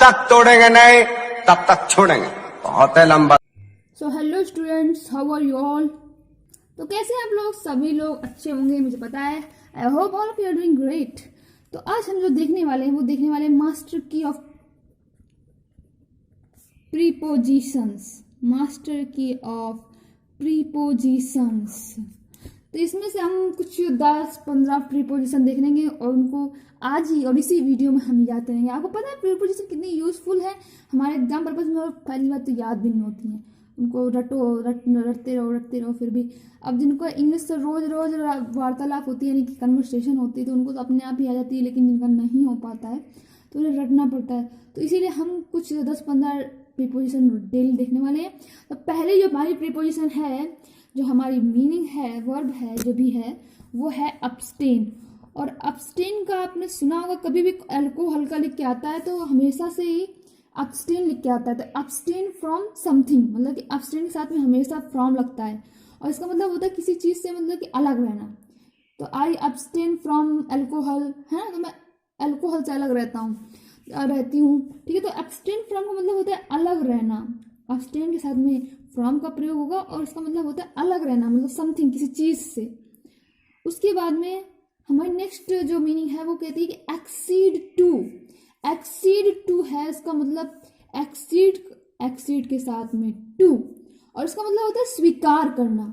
तक तोड़ेंगे नहीं तब तक छोड़ेंगे, बहुत है लंबा। So hello students, how are you all. तो कैसे हैं आप लोग? सभी लोग अच्छे होंगे, मुझे पता है। I hope all of you are doing great. तो आज हम जो देखने वाले हैं वो देखने वाले हैं मास्टर की ऑफ प्रीपोजिशंस। मास्टर की ऑफ प्रीपोजिशंस। तो इसमें से हम कुछ 10-15 प्रीपोजिशन देख लेंगे और उनको आज ही और इसी वीडियो में हम याद करेंगे। आपको पता है प्रीपोजिशन कितनी यूजफुल है हमारे एग्जाम पर्पज में, और पहली बात तो याद भी नहीं होती है। उनको रटते रहो फिर भी। अब जिनको इंग्लिश से रोज रोज वार्तालाप होती है, यानी कि कन्वर्सेशन होती है, तो उनको तो अपने आप ही आ जाती है, लेकिन जिनका नहीं हो पाता है तो उन्हें रटना पड़ता है। तो इसीलिए हम कुछ 10-15 प्रीपोजिशन डेली देखने वाले हैं। तो पहले जो हमारी प्रीपोजिशन है, जो हमारी मीनिंग है, वर्ब है, जो भी है, वो है अब्सटेन। और अब्सटेन का आपने सुना होगा, कभी भी अल्कोहल का लिख के आता है तो हमेशा से ही अब्सटेन लिख के आता है। तो अब्सटेन फ्रॉम समथिंग, मतलब कि अब्सटेन के साथ में हमेशा फ्रॉम लगता है, और इसका मतलब होता है किसी चीज से, मतलब कि अलग रहना। तो आई अब्सटेन फ्रॉम अल्कोहल, है ना, तो मैं अल्कोहल से अलग रहती हूँ, ठीक है। तो अब्सटेन फ्रॉम का मतलब होता है अलग रहना। अब्सटेन के साथ में फ्रॉम का प्रयोग होगा और इसका मतलब होता है अलग रहना, मतलब समथिंग, किसी चीज से। उसके बाद में हमारी नेक्स्ट जो मीनिंग है वो कहती है कि एक्सीड टू। एक्सीड टू है, इसका मतलब एक्सीड के साथ में टू, और इसका मतलब होता है स्वीकार करना।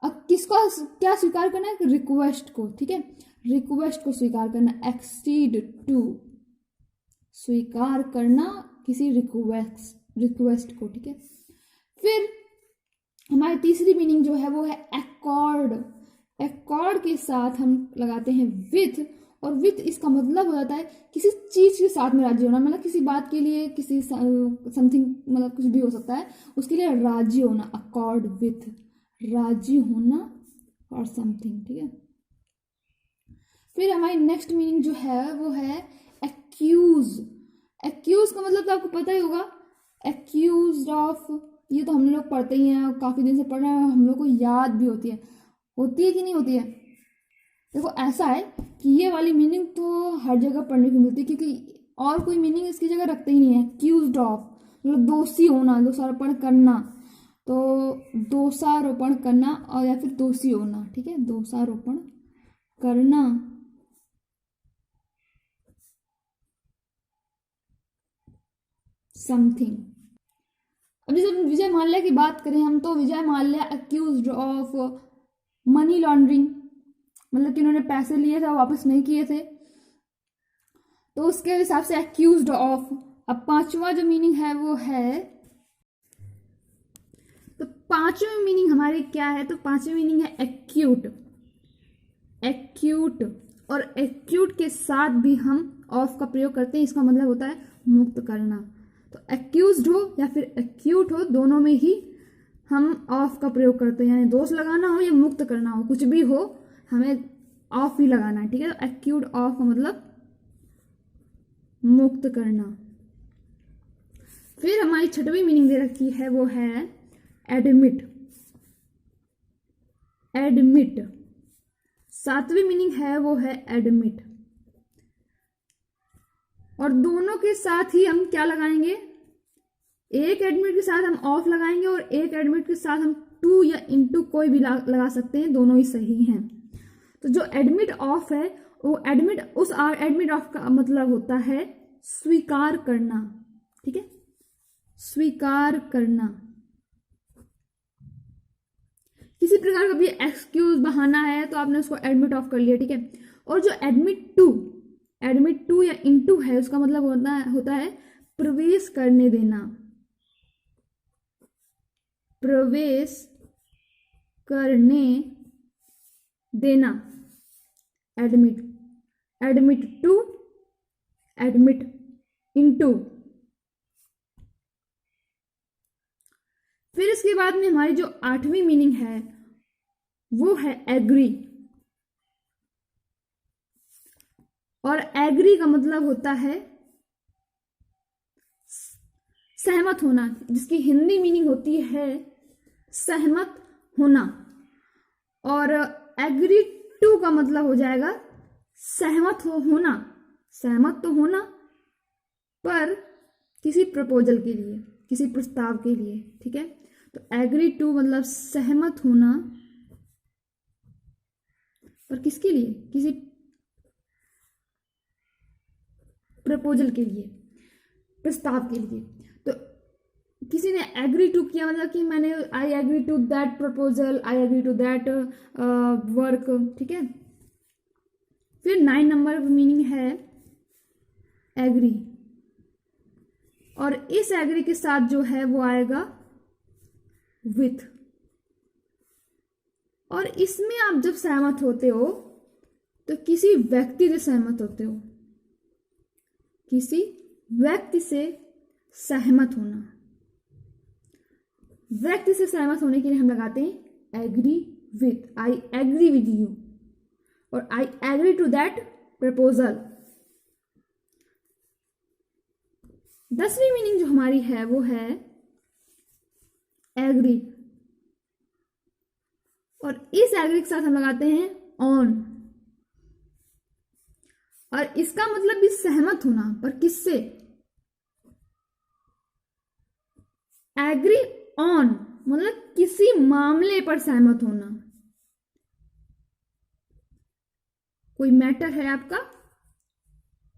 अब किसको क्या स्वीकार करना है? रिक्वेस्ट को, ठीक है, रिक्वेस्ट को स्वीकार करना। एक्सीड टू, स्वीकार करना किसी रिक्वेस्ट को, ठीक है। फिर हमारी तीसरी मीनिंग जो है वो है एकॉर्ड। एकॉर्ड के साथ हम लगाते हैं विथ, और विथ इसका मतलब हो जाता है किसी चीज के साथ में राजी होना, मतलब किसी बात के लिए, किसी समथिंग, मतलब कुछ भी हो सकता है, उसके लिए राजी होना। अकॉर्ड विथ, राजी होना और समथिंग, ठीक है। फिर हमारी नेक्स्ट मीनिंग जो है वो है एक्यूज। एक्यूज का मतलब तो आपको पता ही होगा, एक्यूज ऑफ, ये तो हम लोग पढ़ते ही हैं, काफी दिन से पढ़ रहे हैं, हम लोग को याद भी होती है कि नहीं होती है। देखो ऐसा है कि ये वाली मीनिंग तो हर जगह पढ़ने को मिलती है, क्योंकि और कोई मीनिंग इसकी जगह रखते ही नहीं है। एक्यूज्ड ऑफ मतलब दोषी होना, दोषारोपण करना, तो दोषारोपण करना, और या फिर दोषी होना, ठीक है, दोषारोपण करना। समथिंग। अब जैसे विजय माल्या की बात करें हम, तो Vijay Mallya accused of money laundering, मतलब कि उन्होंने पैसे लिए थे और वापस नहीं किए थे, तो उसके हिसाब से अक्यूज्ड ऑफ। अब पांचवा जो मीनिंग है वो है, तो पांचवी मीनिंग हमारी क्या है? तो पांचवी मीनिंग है एक्यूट। एक्यूट, और एक्यूट के साथ भी हम ऑफ का प्रयोग करते हैं, इसका मतलब होता है मुक्त करना। तो एक्यूज्ड हो या फिर एक्यूट हो, दोनों में ही हम ऑफ का प्रयोग करते हैं, यानी दोष लगाना हो या मुक्त करना हो, कुछ भी हो, हमें ऑफ ही लगाना है, ठीक है। तो एक्यूट ऑफ का मतलब मुक्त करना। फिर हमारी छठवीं मीनिंग दे रखी है वो है एडमिट। एडमिट। सातवीं मीनिंग है वो है एडमिट, और दोनों के साथ ही हम क्या लगाएंगे? एक एडमिट के साथ हम ऑफ लगाएंगे और एक एडमिट के साथ हम टू या इनटू कोई भी लगा सकते हैं, दोनों ही सही हैं। तो जो एडमिट ऑफ है वो एडमिट ऑफ का मतलब होता है स्वीकार करना, ठीक है, स्वीकार करना। किसी प्रकार का भी एक्सक्यूज बहाना है तो आपने उसको एडमिट ऑफ कर लिया, ठीक है। और जो एडमिट टू या इनटू है, उसका मतलब होता है प्रवेश करने देना। प्रवेश करने देना। Admit to, admit into. फिर इसके बाद में हमारी जो आठवीं मीनिंग है वो है एग्री। और एग्री का मतलब होता है सहमत होना, जिसकी हिंदी मीनिंग होती है सहमत होना। और एग्री टू का मतलब हो जाएगा सहमत होना। सहमत तो होना, पर किसी प्रपोजल के लिए, किसी प्रस्ताव के लिए, ठीक है। तो एग्री टू मतलब सहमत होना, पर किसके लिए, किसी प्रपोजल के लिए, प्रस्ताव के लिए। तो किसी ने एग्री टू किया मतलब कि मैंने I agree to that proposal, I agree to that work, ठीक है। फिर 9 नंबर मीनिंग है एग्री, और इस एग्री के साथ जो है वो आएगा विथ। और इसमें आप जब सहमत होते हो तो किसी व्यक्ति से सहमत होते हो, किसी व्यक्ति से सहमत होना। व्यक्ति से सहमत होने के लिए हम लगाते हैं agree with, I agree with you, और I agree to that proposal. 10वीं मीनिंग जो हमारी है वो है एग्री, और इस एग्री के साथ हम लगाते हैं ऑन, और इसका मतलब भी सहमत होना, पर किससे, एग्री ऑन मतलब किसी मामले पर सहमत होना। कोई मैटर है आपका,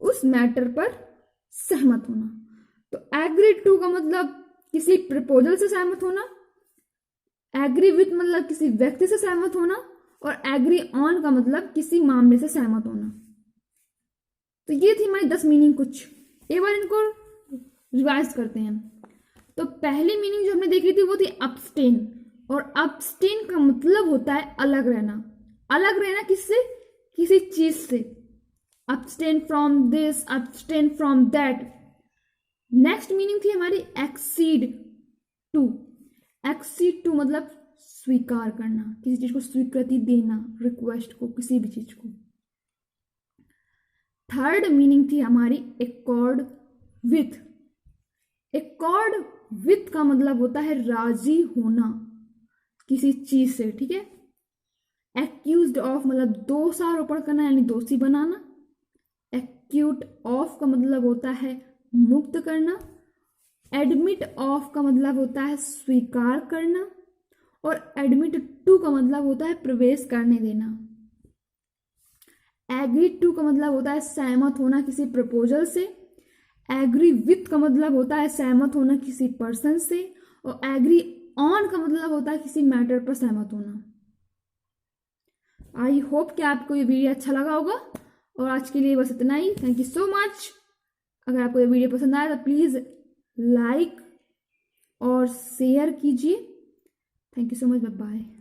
उस मैटर पर सहमत होना। तो एग्री टू का मतलब किसी प्रपोजल से सहमत होना, एग्री विथ मतलब किसी व्यक्ति से सहमत होना, और एग्री ऑन का मतलब किसी मामले से सहमत होना। तो ये थी हमारी 10 मीनिंग कुछ। एक बार इनको रिवाइज करते हैं। तो पहली मीनिंग जो हमने देखी थी वो थी अब्सटेन, और अब्सटेन का मतलब होता है अलग रहना। अलग रहना किससे, किसी चीज से। Abstain from this, abstain from that. Next meaning थी हमारी एक्सीड टू। एक्सीड टू मतलब स्वीकार करना, किसी चीज को स्वीकृति देना, रिक्वेस्ट को, किसी भी चीज को। थर्ड मीनिंग थी हमारी एकॉर्ड विथ। एकॉर्ड विथ का मतलब होता है राजी होना किसी चीज से, ठीक है। एक्यूज्ड ऑफ मतलब दोषारोपण करना यानी दोषी बनाना। एक्यूट ऑफ का मतलब होता है मुक्त करना। एडमिट ऑफ का मतलब होता है स्वीकार करना, और एडमिट टू का मतलब होता है प्रवेश करने देना। एग्री टू का मतलब होता है सहमत होना किसी प्रपोजल से। एग्री विथ का मतलब होता है सहमत होना किसी पर्सन से, और एग्री ऑन का मतलब होता है किसी मैटर पर सहमत होना। आई होप कि आपको ये वीडियो अच्छा लगा होगा, और आज के लिए बस इतना ही। Thank you so much. अगर आपको ये वीडियो पसंद आया तो प्लीज़ लाइक और शेयर कीजिए। Thank you so much, bye bye.